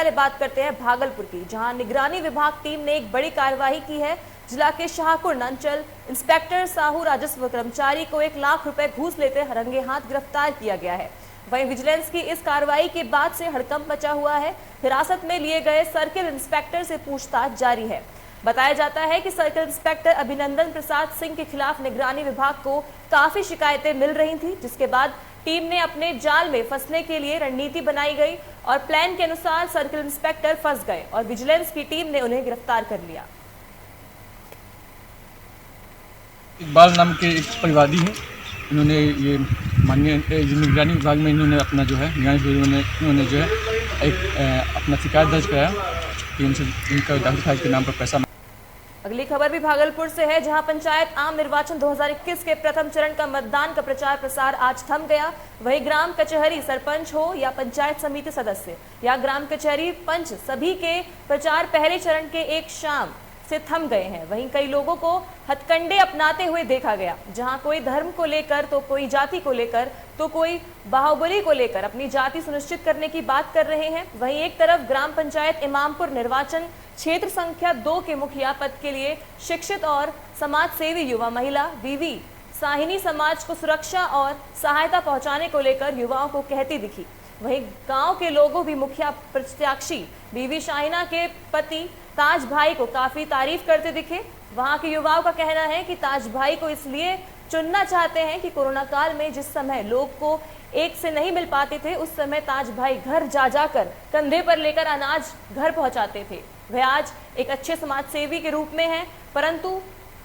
पहले बात करते हैं भागलपुर की, जहां निगरानी विभाग टीम ने एक बड़ी कार्रवाई की है। जिला के शाहपुर अंचल इंस्पेक्टर साहू राजस्व कर्मचारी को 1 लाख रुपए घूस लेते रंगे हाथ गिरफ्तार किया गया है। वहीं विजिलेंस की इस कार्रवाई के बाद से हड़कंप मचा हुआ है। हिरासत में लिए गए सर्किल इंस्पेक्टर से पूछताछ जारी है। बताया जाता है कि सर्किल इंस्पेक्टर अभिनंदन प्रसाद सिंह के खिलाफ निगरानी विभाग को काफी शिकायतें मिल रही थी, जिसके बाद टीम ने अपने जाल में फंसने के लिए रणनीति बनाई गई और प्लान के अनुसार सर्किल इंस्पेक्टर फंस गए और विजिलेंस की टीम ने उन्हें गिरफ्तार कर लिया। इकबाल नाम के एक परिवादी हैं, इन्होंने ये माननीय निगरानी विभाग में इन्होंने अपना जो है इन्होंने जो है एक अपना शिकायत दर्ज कराया कि इनका दाखिल के नाम पर पैसा। अगली खबर भी भागलपुर से है, जहां पंचायत आम निर्वाचन 2021 के प्रथम चरण का मतदान का प्रचार प्रसार आज थम गया। वही ग्राम कचहरी सरपंच हो या पंचायत समिति सदस्य या ग्राम कचहरी पंच, सभी के प्रचार पहले चरण के एक शाम से थम गए हैं। वहीं कई लोगों को हथकंडे अपनाते हुए देखा गया, जहां कोई धर्म को लेकर तो कोई जाति को लेकर तो कोई बाहुबली को लेकर अपनी जाति सुनिश्चित करने की बात कर रहे हैं। वहीं एक तरफ ग्राम पंचायत इमामपुर निर्वाचन क्षेत्र संख्या 2 के मुखिया पद के लिए शिक्षित और समाज सेवी युवा महिला बीवी साहिनी समाज को सुरक्षा और सहायता पहुंचाने को लेकर युवाओं को कहती दिखी। वहीं गांव के लोगों भी मुखिया प्रत्याशी बीवी शाहिना के पति ताज भाई को काफी तारीफ करते दिखे। वहां के युवाओं का कहना है कि ताज भाई को इसलिए चुनना चाहते हैं कि कोरोना काल में जिस समय लोग को एक से नहीं मिल पाते थे, उस समय ताज भाई घर जा जाकर कंधे पर लेकर अनाज घर पहुंचाते थे। वह आज एक अच्छे समाज सेवी के रूप में हैं, परंतु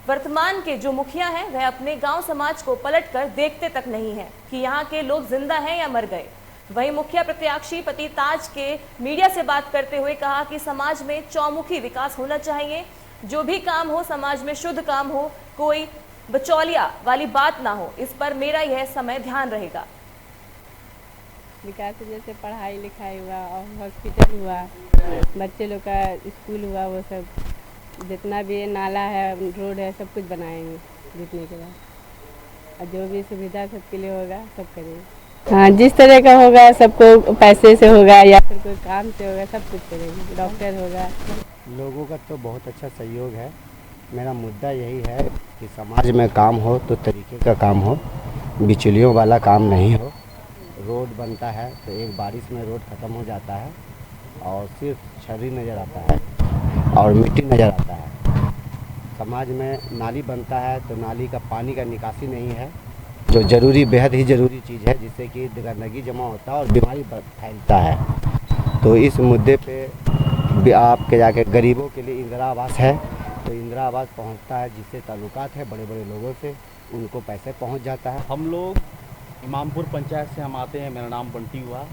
वर्तमान के जो मुखिया हैं वह अपने गांव समाज को पलटकर देखते तक नहीं है कि यहाँ के लोग जिंदा हैं या मर गए। वहीं मुखिया प्रत्याशी पति ताज के मीडिया से बात करते हुए कहा कि समाज में चौमुखी विकास होना चाहिए, जो भी काम हो समाज में शुद्ध काम हो, कोई बचौलिया वाली बात ना हो। इस पर मेरा यह समय ध्यान रहेगा। विकास जैसे पढ़ाई लिखाई हुआ और हॉस्पिटल हुआ, बच्चे लोग का स्कूल हुआ, वो सब जितना भी नाला है रोड है सब कुछ बनाएंगे जीतने के बाद, और जो भी सुविधा सबके लिए होगा सब करेंगे। हाँ, जिस तरह का होगा सबको पैसे से होगा या फिर कोई काम से होगा, सब कुछ करेंगे। डॉक्टर होगा। लोगों का तो बहुत अच्छा सहयोग है। मेरा मुद्दा यही है कि समाज में काम हो तो तरीके का काम हो, बिचौलियों वाला काम नहीं हो। रोड बनता है तो एक बारिश में रोड ख़त्म हो जाता है और सिर्फ छर्री नज़र आता है और मिट्टी नज़र आता है। समाज में नाली बनता है तो नाली का पानी का निकासी नहीं है, जो ज़रूरी बेहद ही ज़रूरी चीज़ है, जिससे कि गंदगी जमा होता है और बीमारी फैलता है। तो इस मुद्दे पे आपके जाके गरीबों के लिए इंदिरा आवास है, तो इंदिरा आवास पहुंचता है, जिससे ताल्लुकात है बड़े बड़े लोगों से, उनको पैसे पहुंच जाता है। हम लोग इमामपुर पंचायत से हम आते हैं, मेरा नाम बंटी हुआ,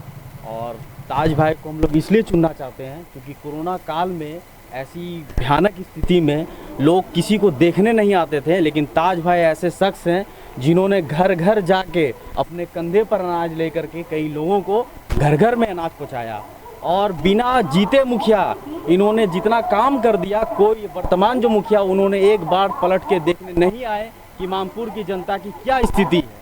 और ताज भाई को हम लोग इसलिए चुनना चाहते हैं क्योंकि कोरोना काल में ऐसी भयानक स्थिति में लोग किसी को देखने नहीं आते थे, लेकिन ताज भाई ऐसे शख्स हैं जिन्होंने घर घर जाके अपने कंधे पर अनाज लेकर के कई लोगों को घर घर में अनाज पहुंचाया, और बिना जीते मुखिया इन्होंने जितना काम कर दिया, कोई वर्तमान जो मुखिया उन्होंने एक बार पलट के देखने नहीं आए कि इमामपुर की जनता की क्या स्थिति है।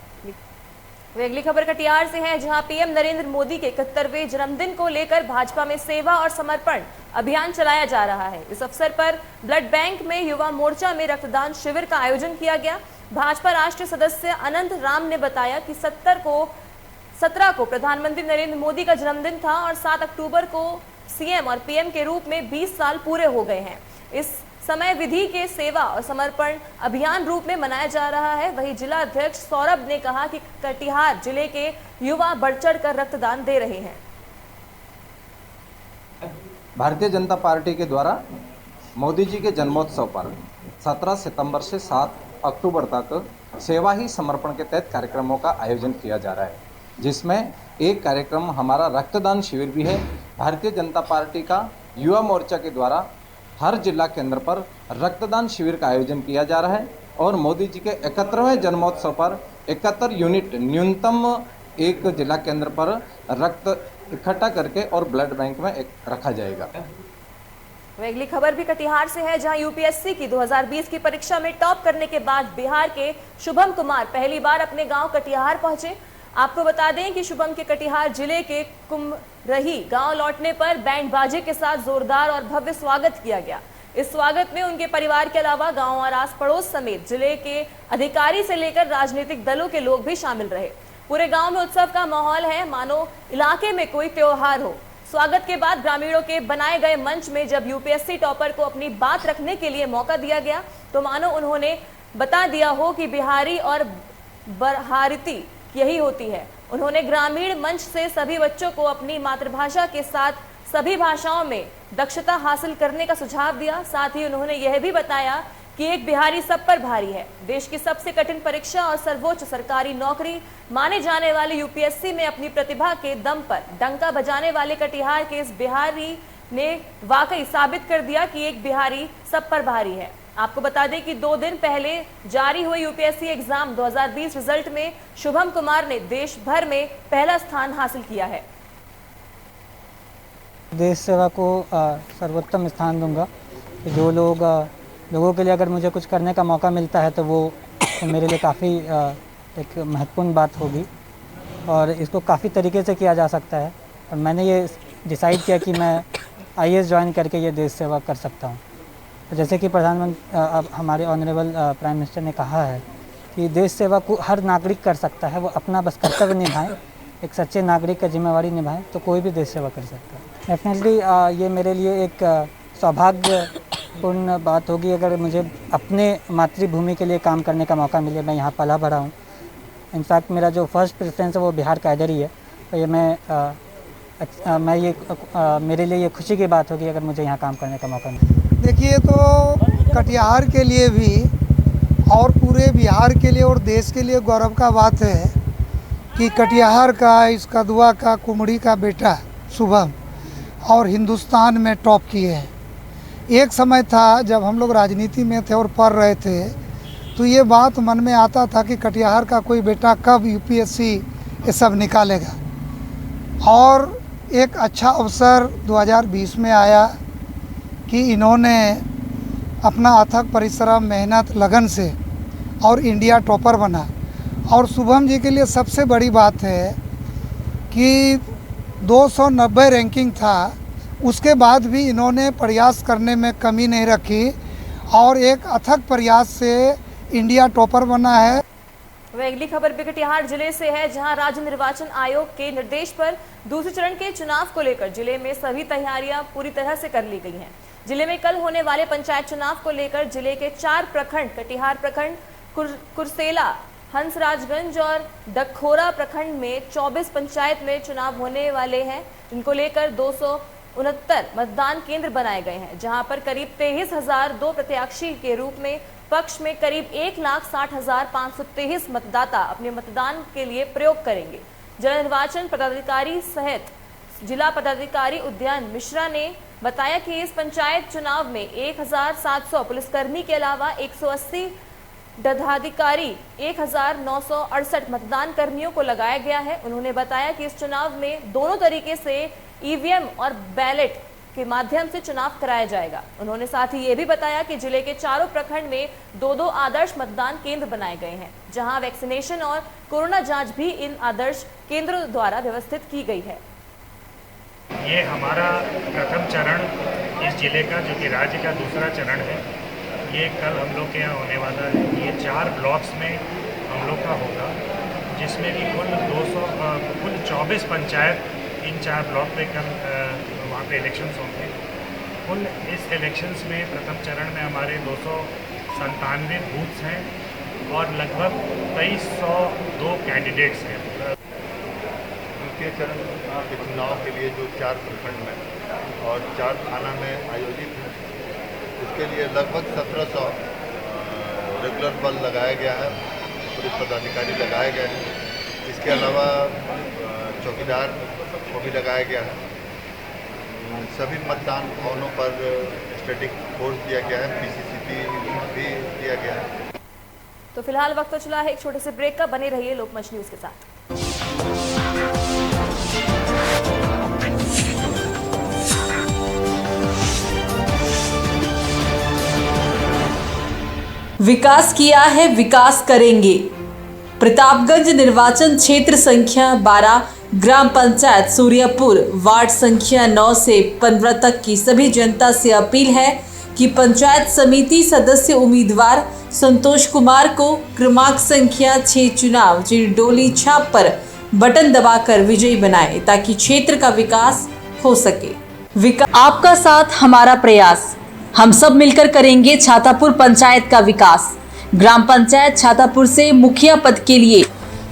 अगली खबर कटिहार से है, जहां पीएम नरेंद्र मोदी के 71वें जन्मदिन को लेकर भाजपा में सेवा और समर्पण अभियान चलाया जा रहा है। इस अवसर पर ब्लड बैंक में युवा मोर्चा में रक्तदान शिविर का आयोजन किया गया। भाजपा राष्ट्रीय सदस्य अनंत राम ने बताया कि 17 को प्रधानमंत्री नरेंद्र मोदी का जन्मदिन था और 7 अक्टूबर को सीएम और पीएम के रूप में 20 साल पूरे हो गए हैं। इस समय विधि के सेवा और समर्पण अभियान रूप में मनाया जा रहा है। वहीं जिला अध्यक्ष सौरभ ने कहा कि कटिहार जिले के युवा बढ़ चढ़ कर रक्तदान दे रहे हैं। भारतीय जनता पार्टी के द्वारा मोदी जी के जन्मोत्सव पर 17 सितंबर से 7 अक्टूबर तक सेवा ही समर्पण के तहत कार्यक्रमों का आयोजन किया जा रहा है, जिसमें एक कार्यक्रम हमारा रक्तदान शिविर भी है। भारतीय जनता पार्टी का युवा मोर्चा के द्वारा हर जिला केंद्र पर रक्तदान शिविर का आयोजन किया जा रहा है और मोदी जी के 71वें जन्मोत्सव पर 71 यूनिट न्यूनतम एक जिला केंद्र पर रक्त इकट्ठा करके और ब्लड बैंक में रखा जाएगा। अगली खबर भी कटिहार से है, जहां यूपीएससी की 2020 की परीक्षा में टॉप करने के बाद बिहार के शुभम कुमार पहली बार अपने गांव कटिहार पहुंचे। आपको बता दें कि शुभम के कटिहार जिले के कुमरही गांव लौटने पर बैंड बाजे के साथ जोरदार और भव्य स्वागत किया गया। इस स्वागत में उनके परिवार के अलावा गांव और आस पड़ोस समेत जिले के अधिकारी से लेकर राजनीतिक दलों के लोग भी शामिल रहे। पूरे गांव में उत्सव का माहौल है, मानो इलाके में कोई त्योहार हो। स्वागत के बाद ग्रामीणों के बनाए गए मंच में जब यूपीएससी टॉपर को अपनी बात रखने के लिए मौका दिया गया तो मानो उन्होंने बता दिया हो कि बिहारी और बरहारिती यही होती है। उन्होंने ग्रामीण मंच से सभी बच्चों को अपनी मातृभाषा के साथ सभी भाषाओं में दक्षता हासिल करने का सुझाव दिया। साथ ही उन्होंने यह भी बताया कि एक बिहारी सब पर भारी है। देश की सबसे कठिन परीक्षा और सर्वोच्च सरकारी नौकरी माने जाने वाले यूपीएससी में अपनी प्रतिभा के दम पर डंका बजाने वाले कटिहार के इस बिहारी ने वाकई साबित कर दिया कि एक बिहारी सब पर भारी है। आपको बता दें कि 2 दिन पहले जारी हुए यूपीएससी एग्जाम 2020 रिजल्ट में शुभम कुमार ने देश भर में पहला स्थान हासिल किया है। देश सेवा को सर्वोत्तम स्थान दूंगा। जो लोगों के लिए अगर मुझे कुछ करने का मौका मिलता है तो वो मेरे लिए काफ़ी एक महत्वपूर्ण बात होगी और इसको काफ़ी तरीके से किया जा सकता है। और मैंने ये डिसाइड किया कि मैं आईएएस ज्वाइन करके ये देश सेवा कर सकता हूँ। जैसे कि प्रधानमंत्री अब हमारे ऑनरेबल प्राइम मिनिस्टर ने कहा है कि देश सेवा को हर नागरिक कर सकता है, वो अपना बस कर्तव्य निभाएं, एक सच्चे नागरिक का जिम्मेवारी निभाएं तो कोई भी देश सेवा कर सकता है। डेफिनेटली ये मेरे लिए एक सौभाग्यपूर्ण बात होगी अगर मुझे अपने मातृभूमि के लिए काम करने का मौका मिले। मैं यहाँ पला बढ़ा हूँ। इनफैक्ट मेरा जो फर्स्ट प्रेफरेंस है वो बिहार का इधर ही है। तो ये मेरे लिए ये खुशी की बात होगी अगर मुझे यहाँ काम करने का मौका मिले। देखिए, तो कटिहार के लिए भी और पूरे बिहार के लिए और देश के लिए गौरव का बात है कि कटिहार का, इस कदवा का, कुमड़ी का बेटा शुभम और हिंदुस्तान में टॉप किए हैं। एक समय था जब हम लोग राजनीति में थे और पढ़ रहे थे तो ये बात मन में आता था कि कटिहार का कोई बेटा कब यूपीएससी ये सब निकालेगा। और एक अच्छा अवसर 2020 में आया कि इन्होंने अपना अथक परिश्रम, मेहनत, लगन से और इंडिया टॉपर बना। और शुभम जी के लिए सबसे बड़ी बात है कि 290 रैंकिंग था, उसके बाद भी इन्होंने प्रयास करने में कमी नहीं रखी और एक अथक प्रयास से इंडिया टॉपर बना है। वह अगली खबर भी कटिहार जिले से है, जहां राज्य निर्वाचन आयोग के निर्देश पर दूसरे चरण के चुनाव को लेकर जिले में सभी तैयारियां पूरी तरह से कर ली गई हैं। जिले में कल होने वाले पंचायत चुनाव को लेकर जिले के 4 प्रखंड कटिहार प्रखंड, कुरसेला, हंसराजगंज और डखोरा प्रखंड में 24 पंचायत में चुनाव होने वाले हैं। इनको लेकर 269 मतदान केंद्र बनाए गए हैं, जहां पर करीब 23,002 प्रत्याशी के रूप में पक्ष में करीब 1,60,523 मतदाता अपने मतदान के लिए प्रयोग करेंगे। जिला निर्वाचन पदाधिकारी सहित जिला पदाधिकारी उद्यान मिश्रा ने बताया कि इस पंचायत चुनाव में 1,700 पुलिसकर्मी के अलावा 180 दंडाधिकारी 1,968 मतदान कर्मियों को लगाया गया है। उन्होंने बताया कि इस चुनाव में दोनों तरीके से ईवीएम और बैलेट के माध्यम से चुनाव कराया जाएगा। उन्होंने साथ ही ये भी बताया कि जिले के चारों प्रखंड में 2-2 आदर्श मतदान केंद्र बनाए गए हैं, जहां वैक्सीनेशन और कोरोना जांच भी इन आदर्श केंद्रों द्वारा व्यवस्थित की गई है। ये हमारा प्रथम चरण इस जिले का, जो कि राज्य का दूसरा चरण है, ये कल हम लोग के यहाँ होने वाला है। ये 4 ब्लॉक्स में हम लोग का होगा, जिसमें भी कुल 24 पंचायत इन 4 ब्लॉक पे कल वहाँ पे इलेक्शंस होंगे। कुल इस इलेक्शंस में प्रथम चरण में हमारे 297 बूथ्स हैं और लगभग 2302 कैंडिडेट्स हैं। द्वितीय चरण के चुनाव के लिए जो 4 प्रखंड में और 4 थाना में आयोजित है, इसके लिए लगभग 1700 रेगुलर बल लगाया गया है, पुलिस पदाधिकारी लगाए गए हैं। इसके अलावा चौकीदार को भी लगाया गया है। सभी मतदान भवनों पर स्टैटिक फोर्स दिया गया है, पीसीसीपी भी दिया गया है। तो फिलहाल वक्त तो चला है एक छोटे से ब्रेक का। बने रहिए लोकमंच न्यूज के साथ। विकास किया है, विकास करेंगे। प्रतापगंज निर्वाचन क्षेत्र संख्या 12 ग्राम पंचायत सूर्यपुर वार्ड संख्या 9 से 15 तक की सभी जनता से अपील है कि पंचायत समिति सदस्य उम्मीदवार संतोष कुमार को क्रमांक संख्या 6 चुनाव डोली छाप पर बटन दबाकर विजयी बनाए ताकि क्षेत्र का विकास हो सके। आपका साथ हमारा प्रयास, हम सब मिलकर करेंगे छातापुर पंचायत का विकास। ग्राम पंचायत छातापुर से मुखिया पद के लिए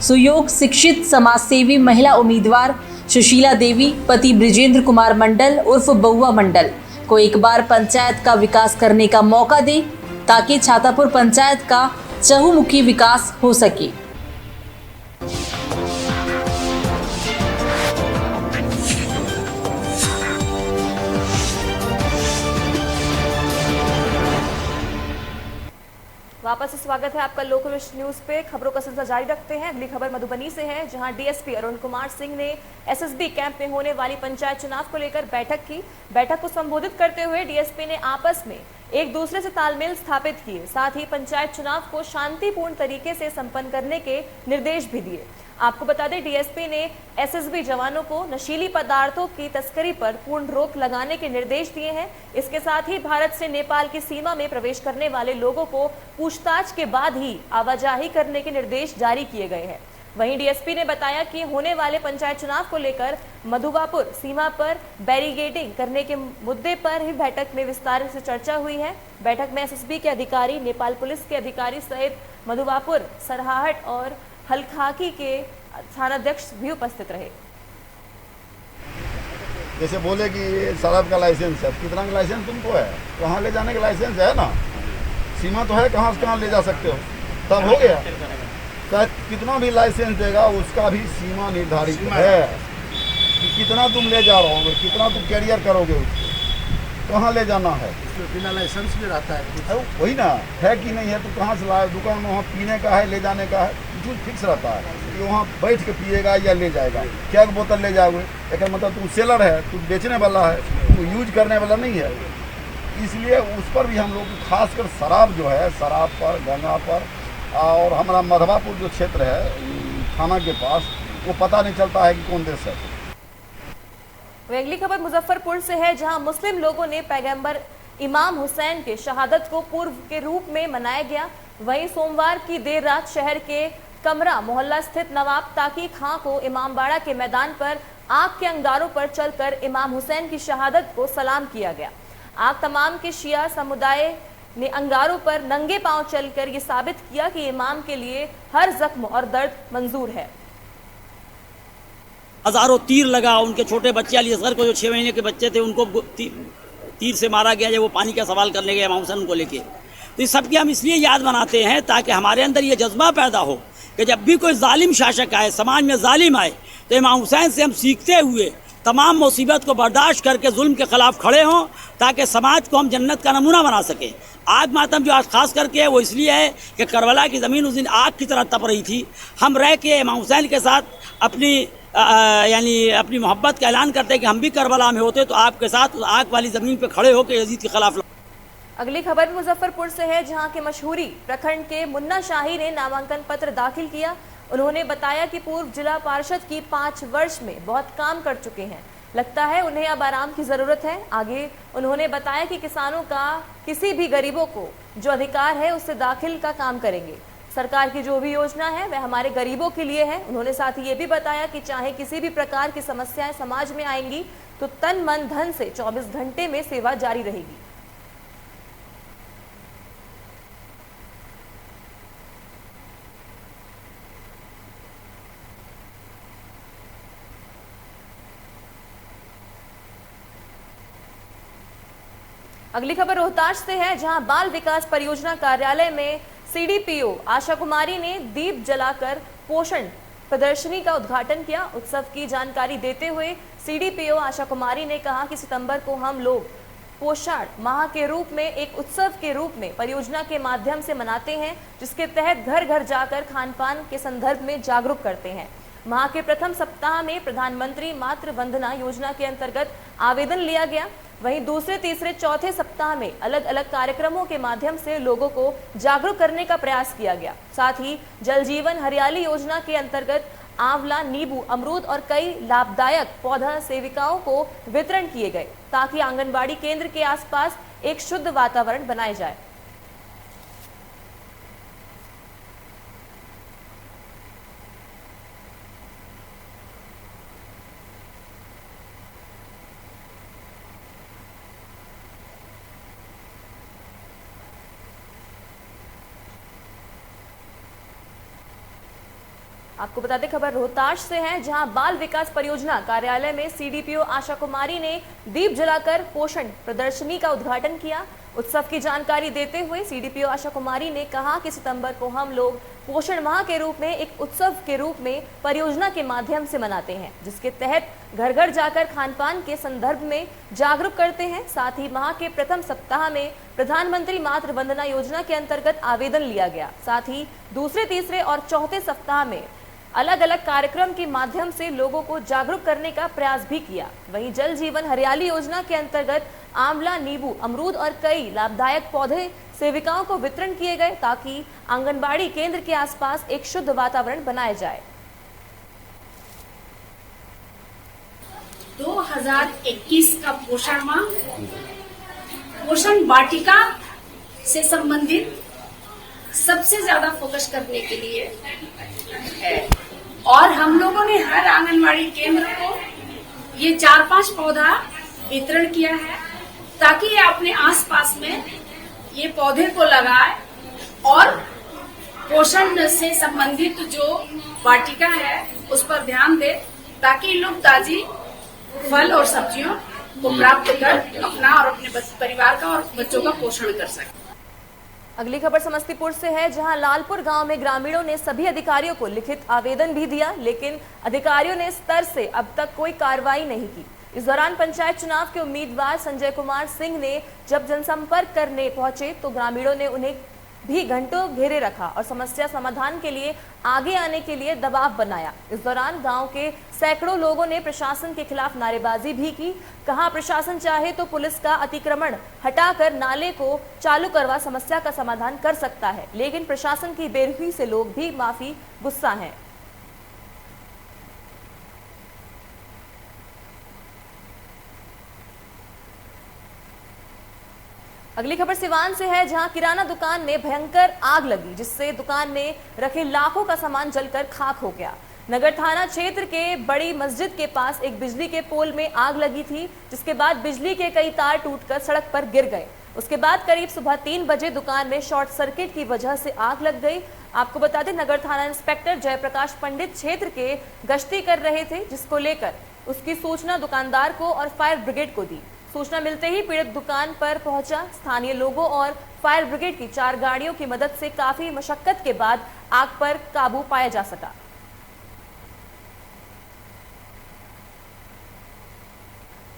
सुयोग शिक्षित समाजसेवी महिला उम्मीदवार सुशीला देवी पति ब्रिजेंद्र कुमार मंडल उर्फ बउआ मंडल को एक बार पंचायत का विकास करने का मौका दे ताकि छातापुर पंचायत का चहुमुखी विकास हो सके। वापस से स्वागत है आपका लोकल न्यूज पे। खबरों का सिलसिला जारी रखते हैं। अगली खबर मधुबनी से है, जहां डीएसपी अरुण कुमार सिंह ने एसएसबी कैंप में होने वाली पंचायत चुनाव को लेकर बैठक की। बैठक को संबोधित करते हुए डीएसपी ने आपस में एक दूसरे से तालमेल स्थापित किए, साथ ही पंचायत चुनाव को शांतिपूर्ण तरीके से संपन्न करने के निर्देश भी दिए। आपको बता दें, डीएसपी ने एसएसबी जवानों को नशीली पदार्थों की तस्करी पर पूर्ण रोक लगाने के निर्देश दिए हैं। इसके साथ ही भारत से नेपाल की सीमा में प्रवेश करने वाले लोगों को पूछताछ के बाद ही आवाजाही करने के निर्देश जारी किए गए हैं। वहीं डीएसपी ने बताया कि होने वाले पंचायत चुनाव को लेकर मधुबापुर सीमा पर बैरिकेडिंग करने के मुद्दे पर ही बैठक में विस्तार से चर्चा हुई है। बैठक में एसएसबी के अधिकारी, नेपाल पुलिस के अधिकारी सहित मधुबापुर, सरहाट और हलखाकी के थानाध्यक्ष भी उपस्थित रहे। जैसे बोले कि शराब का लाइसेंस है, कितना का लाइसेंस तुमको है, कहाँ ले जाने का लाइसेंस है ना, सीमा तो है, कहाँ से कहाँ ले जा सकते हो, तब हो गया। चाहे कितना भी लाइसेंस देगा उसका भी सीमा निर्धारित है कि कितना तुम ले जा रहे हो, कितना तुम कैरियर करोगे, कहाँ ले जाना है, बिना लाइसेंस भी रहता है। वही ना है कि नहीं है, तो कहाँ से लाए, दुकान में वहाँ पीने का है, ले जाने का है, कुछ फिक्स रहता है कि वहाँ बैठ के पिएगा या ले जाएगा, क्या बोतल ले जाओगे, एक मतलब तू सेलर है, तू बेचने वाला है, तू यूज करने वाला नहीं है। इसलिए उस पर भी हम लोग खासकर शराब जो है, शराब पर, गंगा पर और हमारा मधुबापुर जो क्षेत्र है थाना के पास, वो पता नहीं चलता है कि कौन देश है। अगली खबर मुजफ्फरपुर से है, जहां मुस्लिम लोगों ने पैगंबर इमाम हुसैन के शहादत को पूर्व के रूप में मनाया गया। वहीं सोमवार की देर रात शहर के कमरा मोहल्ला स्थित नवाब ताकी खां को इमामबाड़ा के मैदान पर आग के अंगारों पर चलकर इमाम हुसैन की शहादत को सलाम किया गया। आग तमाम के शिया समुदाय ने अंगारों पर नंगे पांव चलकर ये साबित किया कि इमाम के लिए हर जख्म और दर्द मंजूर है। हजारों तीर लगा, उनके छोटे बच्चे अली असगर को जो 6 महीने के बच्चे थे उनको तीर से मारा गया जब वो पानी का सवाल करने गए इमाम हुसैन को लेके। तो इस सबकी हम इसलिए याद मनाते हैं ताकि हमारे अंदर ये जज्बा पैदा हो कि जब भी कोई जालिम शासक आए, समाज में जालिम आए, तो इमाम हुसैन से हम सीखते हुए तमाम मुसीबत को बर्दाश्त करके जुल्म के खिलाफ खड़े हों ताकि समाज को हम जन्नत का नमूना बना सकें। आग मातम जो आज खास करके है वो इसलिए है कि करबला की ज़मीन उस दिन आग की तरह तप रही थी। हम रह के इमाम हुसैन के साथ अपनी मोहब्बत का ऐलान करते हैं कि हम भी करबला में होते तो आपके साथ आग वाली ज़मीन पर खड़े होकर यजीद के खिलाफ। अगली खबर भी मुजफ्फरपुर से है, जहां के मशहूरी प्रखंड के मुन्ना शाही ने नामांकन पत्र दाखिल किया। उन्होंने बताया कि पूर्व जिला पार्षद की 5 वर्ष में बहुत काम कर चुके हैं, लगता है उन्हें अब आराम की ज़रूरत है। आगे उन्होंने बताया कि किसानों का, किसी भी गरीबों को जो अधिकार है उससे दाखिल का काम करेंगे। सरकार की जो भी योजना है वह हमारे गरीबों के लिए है। उन्होंने साथ ही ये भी बताया कि चाहे किसी भी प्रकार की समस्याएं समाज में आएंगी तो तन मन धन से 24 घंटे में सेवा जारी रहेगी। अगली खबर रोहतास से है, जहां बाल विकास परियोजना कार्यालय में सीडीपीओ आशा कुमारी ने दीप जलाकर पोषण प्रदर्शनी का उद्घाटन किया। उत्सव की जानकारी देते हुए सीडीपीओ आशा कुमारी ने कहा कि सितंबर को हम लोग पोषण माह के रूप में एक उत्सव के रूप में परियोजना के माध्यम से मनाते हैं, जिसके तहत घर घर जाकर खान पान के संदर्भ में जागरूक करते हैं। माह के प्रथम सप्ताह में प्रधानमंत्री मातृ वंदना योजना के अंतर्गत आवेदन लिया गया। वहीं दूसरे, तीसरे, चौथे सप्ताह में अलग अलग कार्यक्रमों के माध्यम से लोगों को जागरूक करने का प्रयास किया गया। साथ ही जल जीवन हरियाली योजना के अंतर्गत आंवला, नींबू, अमरूद और कई लाभदायक पौधा सेविकाओं को वितरण किए गए ताकि आंगनबाड़ी केंद्र के आसपास एक शुद्ध वातावरण बनाया जाए। आपको बता दें खबर रोहतास से है, जहां बाल विकास परियोजना कार्यालय में सीडीपीओ आशा कुमारी ने दीप जलाकर पोषण प्रदर्शनी का उद्घाटन किया। उत्सव की जानकारी देते हुए सीडीपीओ आशा कुमारी ने कहा कि सितंबर को हम लोग पोषण माह के रूप में एक उत्सव के रूप में परियोजना के माध्यम से मनाते हैं, जिसके तहत घर घर जाकर खान पान के संदर्भ में जागरूक करते हैं। साथ ही माह के प्रथम सप्ताह में प्रधानमंत्री मातृ वंदना योजना के अंतर्गत आवेदन लिया गया। साथ ही दूसरे, तीसरे और चौथे सप्ताह में अलग अलग कार्यक्रम के माध्यम से लोगों को जागरूक करने का प्रयास भी किया। वहीं जल जीवन हरियाली योजना के अंतर्गत आंवला, नींबू, अमरूद और कई लाभदायक पौधे सेविकाओं को वितरण किए गए ताकि आंगनबाड़ी केंद्र के आसपास एक शुद्ध वातावरण बनाया जाए। 2021 का पोषण माह पोषण वाटिका से संबंधित सबसे ज्यादा फोकस करने के लिए है और हम लोगों ने हर आंगनबाड़ी केंद्र को ये 4-5 पौधा वितरण किया है ताकि ये अपने आसपास में ये पौधे को लगाए और पोषण से संबंधित जो वाटिका है उस पर ध्यान दे ताकि लोग ताजी फल और सब्जियों को प्राप्त कर अपना और अपने परिवार का और बच्चों का पोषण कर सके। अगली खबर समस्तीपुर से है, जहां लालपुर गांव में ग्रामीणों ने सभी अधिकारियों को लिखित आवेदन भी दिया, लेकिन अधिकारियों ने स्तर से अब तक कोई कार्रवाई नहीं की। इस दौरान पंचायत चुनाव के उम्मीदवार संजय कुमार सिंह ने जब जनसंपर्क करने पहुंचे तो ग्रामीणों ने उन्हें भी घंटों घेरे रखा और समस्या समाधान के लिए आगे आने के लिए दबाव बनाया। इस दौरान गांव के सैकड़ों लोगों ने प्रशासन के खिलाफ नारेबाजी भी की। कहा प्रशासन चाहे तो पुलिस का अतिक्रमण हटाकर नाले को चालू करवा समस्या का समाधान कर सकता है, लेकिन प्रशासन की बेरुखी से लोग भी माफी गुस्सा हैं। अगली खबर सिवान से है, जहां किराना दुकान में भयंकर आग लगी, जिससे दुकान में रखे लाखों का सामान जलकर खाक हो गया। नगर थाना क्षेत्र के बड़ी मस्जिद के पास एक बिजली के पोल में आग लगी थी, जिसके बाद बिजली के कई तार टूटकर सड़क पर गिर गए। उसके बाद करीब सुबह 3 बजे दुकान में शॉर्ट सर्किट की वजह से आग लग गई। आपको बता दें नगर थाना इंस्पेक्टर जयप्रकाश पंडित क्षेत्र के गश्ती कर रहे थे, जिसको लेकर उसकी सूचना दुकानदार को और फायर ब्रिगेड को दी। सूचना मिलते ही पीड़ित दुकान पर पहुंचा। स्थानीय लोगों और फायर ब्रिगेड की 4 गाड़ियों की मदद से काफी मशक्कत के बाद आग पर काबू पाया जा सका।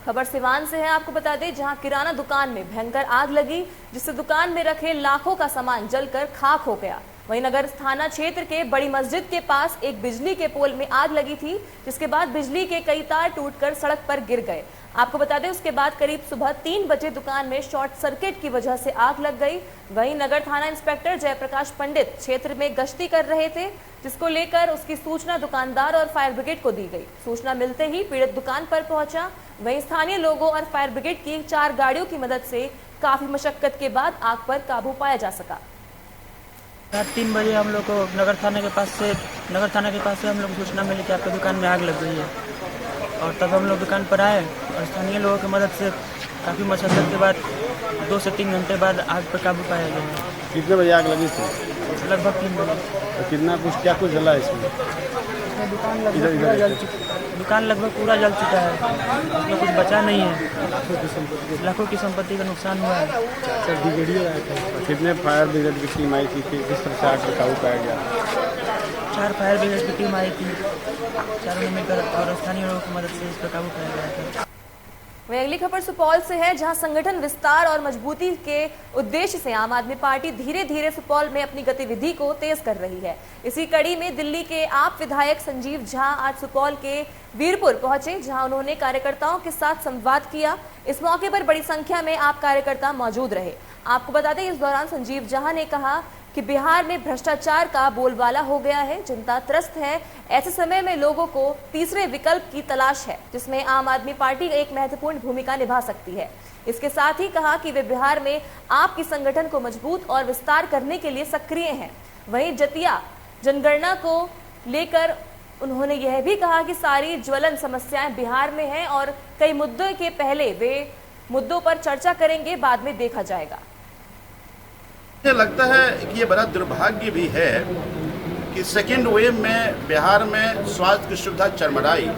खबर सिवान से है, आपको बता दें जहां किराना दुकान में भयंकर आग लगी, जिससे दुकान में रखे लाखों का सामान जलकर खाक हो गया। वहीं नगर थाना क्षेत्र के बड़ी मस्जिद के पास एक बिजली के पोल में आग लगी थी, जिसके बाद बिजली के कई तार टूटकर सड़क पर गिर गए। आपको बता दें उसके बाद करीब सुबह 3 बजे दुकान में शॉर्ट सर्किट की वजह से आग लग गई। वहीं नगर थाना इंस्पेक्टर जयप्रकाश पंडित क्षेत्र में गश्ती कर रहे थे, जिसको लेकर उसकी सूचना दुकानदार और फायर ब्रिगेड को दी गई। सूचना मिलते ही पीड़ित दुकान पर पहुंचा। वहीं स्थानीय लोगों और फायर ब्रिगेड की 4 गाड़ियों की मदद से काफी मशक्कत के बाद आग पर काबू पाया जा सका। रात 3 बजे हम लोग को नगर थाना के पास से हम लोग को सूचना मिली कि आपकी दुकान में आग लग गई है, और तब हम लोग दुकान पर आए और स्थानीय लोगों की मदद से काफ़ी मशक्कत के बाद 2 से 3 घंटे बाद आग पर काबू पाया गया। कितने बजे आग लगी थी? लगभग 3 बजे। तो कितना क्या कुछ जला इसमें? दुकान लगभग पूरा जल चुका है, उसमें कुछ बचा नहीं है। लाखों की संपत्ति का नुकसान हुआ है। कितने फायर ब्रिगेड की टीम आई थी, किस तरह से आग पर काबू पाया गया? 4 फायर ब्रिगेड की टीम आई थी, चारों ने मिलकर और स्थानीय लोगों की मदद से इस पर काबू पाया गया था। वहीं अगली खबर सुपौल से है, जहां संगठन विस्तार और मजबूती के उद्देश्य से आम आदमी पार्टी धीरे धीरे सुपौल में अपनी गतिविधि को तेज कर रही है। इसी कड़ी में दिल्ली के आप विधायक संजीव झा आज सुपौल के वीरपुर पहुंचे, जहां उन्होंने कार्यकर्ताओं के साथ संवाद किया। इस मौके पर बड़ी संख्या में आप कार्यकर्ता मौजूद रहे। आपको बता दें इस दौरान संजीव जहां ने कहा कि बिहार में भ्रष्टाचार का बोलबाला हो गया है, जनता त्रस्त है। ऐसे समय में लोगों को तीसरे विकल्प की तलाश है जिसमें आम आदमी पार्टी एक महत्वपूर्ण भूमिका निभा सकती है। इसके साथ ही कहा कि वे बिहार में आपकी संगठन को मजबूत और विस्तार करने के लिए सक्रिय हैं। वहीं जतिया जनगणना को लेकर उन्होंने यह भी कहा कि सारी ज्वलन समस्याएं बिहार में हैं और कई मुद्दों के पहले वे मुद्दों पर चर्चा करेंगे, बाद में देखा जाएगा। मुझे लगता है कि ये बड़ा दुर्भाग्य भी है कि सेकेंड वेव में बिहार में स्वास्थ्य की सुविधा चरमराई,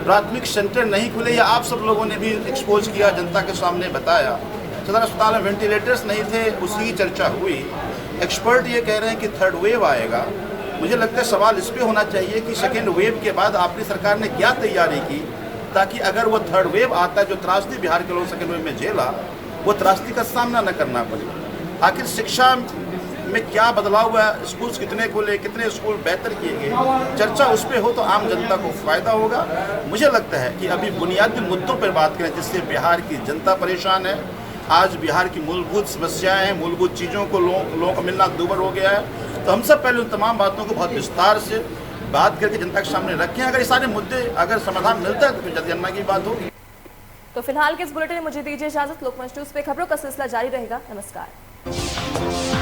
प्राथमिक सेंटर नहीं खुले, या आप सब लोगों ने भी एक्सपोज किया, जनता के सामने बताया। सदर अस्पताल में वेंटिलेटर्स नहीं थे, उसी की चर्चा हुई। एक्सपर्ट ये कह रहे हैं कि थर्ड वेव आएगा। मुझे लगता है सवाल इस पे होना चाहिए कि सेकेंड वेव के बाद आपकी सरकार ने क्या तैयारी की ताकि अगर वो थर्ड वेव आता है, जो त्रासदी बिहार के लोग सेकेंड वेव में झेला, वो त्रासदी का सामना न करना पड़े। आखिर शिक्षा में क्या बदलाव हुआ, स्कूल्स कितने खुले, कितने स्कूल बेहतर किए गए, चर्चा उस पर हो तो आम जनता को फायदा होगा। मुझे लगता है कि अभी बुनियादी मुद्दों पर बात करें जिससे बिहार की जनता परेशान है। आज बिहार की मूलभूत समस्याएं हैं, मूलभूत चीज़ों को लोगों को मिलना दूभर हो गया है। तो हम सब पहले उन तमाम बातों को बहुत विस्तार से बात करके जनता के सामने रखें। अगर ये सारे मुद्दे अगर समाधान मिलता है तो फिर जनगणना की बात होगी। तो फिलहाल के इस बुलेटिन में मुझे दीजिए इजाजत। लोकमंच न्यूज़ पे खबरों का सिलसिला जारी रहेगा। नमस्कार।